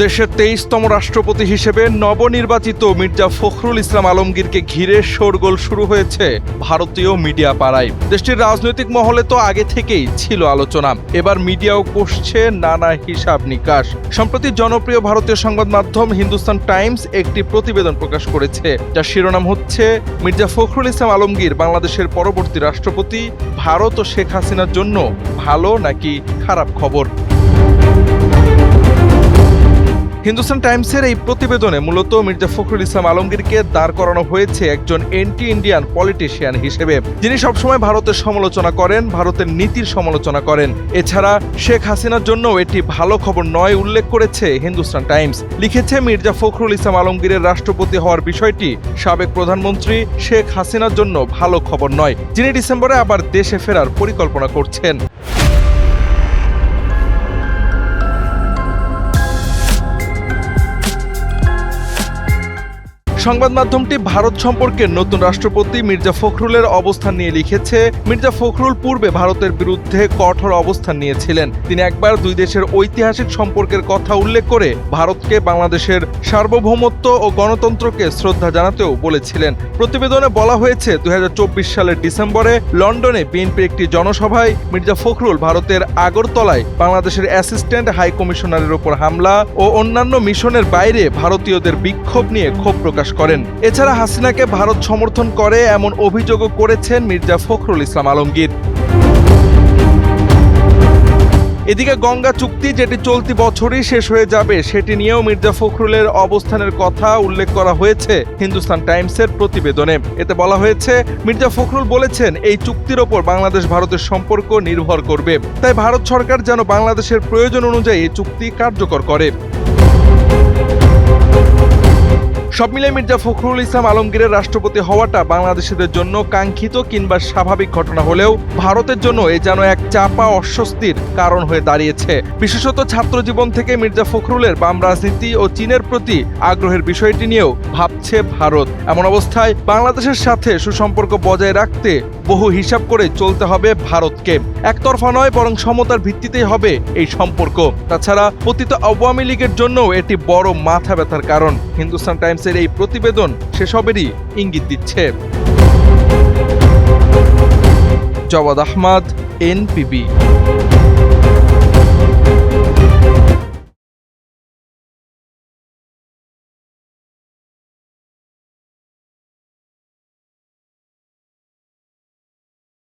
দেশের ২৩তম রাষ্ট্রপতি হিসেবে নবনির্বাচিত মির্জা ফখরুল ইসলাম আলমগীরকে ঘিরে শোরগোল শুরু হয়েছে ভারতীয় মিডিয়া পাড়ায়। দেশটির রাজনৈতিক মহলে তো আগে থেকেই ছিল আলোচনা, এবার মিডিয়াও কষছে নানা হিসাব নিকাশ। সম্প্রতি জনপ্রিয় ভারতীয় সংবাদ মাধ্যম হিন্দুস্তান টাইমস একটি প্রতিবেদন প্রকাশ করেছে, যার শিরোনাম হচ্ছে মির্জা ফখরুল ইসলাম আলমগীর বাংলাদেশের পরবর্তী রাষ্ট্রপতি, ভারত ও শেখ হাসিনার জন্য ভালো নাকি খারাপ খবর। হিন্দুস্তান টাইমসের এই প্রতিবেদনে মূলত মির্জা ফখরুল ইসলাম আলমগীরকে দাঁড় করানো হয়েছে একজন এন্টি ইন্ডিয়ান পলিটিশিয়ান হিসেবে, যিনি সবসময় ভারতের সমালোচনা করেন, ভারতের নীতির সমালোচনা করেন। এছাড়া শেখ হাসিনার জন্য এটি ভালো খবর নয় উল্লেখ করেছে হিন্দুস্তান টাইমস। লিখেছে, মির্জা ফখরুল ইসলাম আলমগীরের রাষ্ট্রপতি হওয়ার বিষয়টি সাবেক প্রধানমন্ত্রী শেখ হাসিনার জন্য ভালো খবর নয়, যিনি ডিসেম্বরে আবার দেশে ফেরার পরিকল্পনা করছেন। সংবাদ মাধ্যমটি ভারত সম্পর্কে নতুন রাষ্ট্রপতি মির্জা ফখরুলের অবস্থান নিয়ে লিখেছে, মির্জা ফখরুল পূর্বে ভারতের বিরুদ্ধে কঠোর অবস্থান নিয়েছিলেন। তিনি একবার দুই দেশের ঐতিহাসিক সম্পর্কের কথা উল্লেখ করে ভারতকে বাংলাদেশের সার্বভৌমত্ব ও গণতন্ত্রকে শ্রদ্ধা জানাতেও বলেছিলেন। প্রতিবেদনে বলা হয়েছে, ২০২৪ সালের ডিসেম্বরে লন্ডনে বিএনপির একটি জনসভায় মির্জা ফখরুল ভারতের আগরতলায় বাংলাদেশের অ্যাসিস্ট্যান্ট হাই কমিশনারের ওপর হামলা ও অন্যান্য মিশনের বাইরে ভারতীয়দের বিক্ষোভ নিয়ে ক্ষোভ প্রকাশ করেন। এছাড়া হাসিনাকে ভারত সমর্থন করে এমন অভিযোগও করেছেন মির্জা ফখরুল ইসলাম আলমগীর। এদিকে গঙ্গা চুক্তি, যেটি চলতি বছরই শেষ হয়ে যাবে, সেটি নিয়েও মির্জা ফখরুলের অবস্থানের কথা উল্লেখ করা হয়েছে হিন্দুস্তান টাইমসের প্রতিবেদনে। এতে বলা হয়েছে, মির্জা ফখরুল বলেছেন, এই চুক্তির ওপর বাংলাদেশ ভারতের সম্পর্ক নির্ভর করবে, তাই ভারত সরকার যেন বাংলাদেশের প্রয়োজন অনুযায়ী এই চুক্তি কার্যকর করে। সব মিলে মির্জা ফখরুল ইসলাম আলমগীরের রাষ্ট্রপতি হওয়াটা বাংলাদেশিদের জন্য কাঙ্ক্ষিত কিংবা স্বাভাবিক ঘটনা হলেও ভারতের জন্য এ যেন এক চাপা অস্বস্তির কারণ হয়ে দাঁড়িয়েছে। বিশেষত ছাত্র জীবন থেকে মির্জা ফখরুলের বাম রাজনীতি ও চীনের প্রতি আগ্রহের বিষয়টি নিয়েও ভাবছে ভারত। এমন অবস্থায় বাংলাদেশের সাথে সুসম্পর্ক বজায় রাখতে বহু হিসাব করে চলতে হবে ভারতকে। একতরফা নয়, বরং সমতার ভিত্তিতেই হবে এই সম্পর্ক। তাছাড়া পতিত আওয়ামী লীগের জন্যও এটি বড় মাথা ব্যথার কারণ। হিন্দুস্তান টাইমসের এই প্রতিবেদন সেসবেরই ইঙ্গিত দিচ্ছে। জওয়াদ আহমদ, NPB।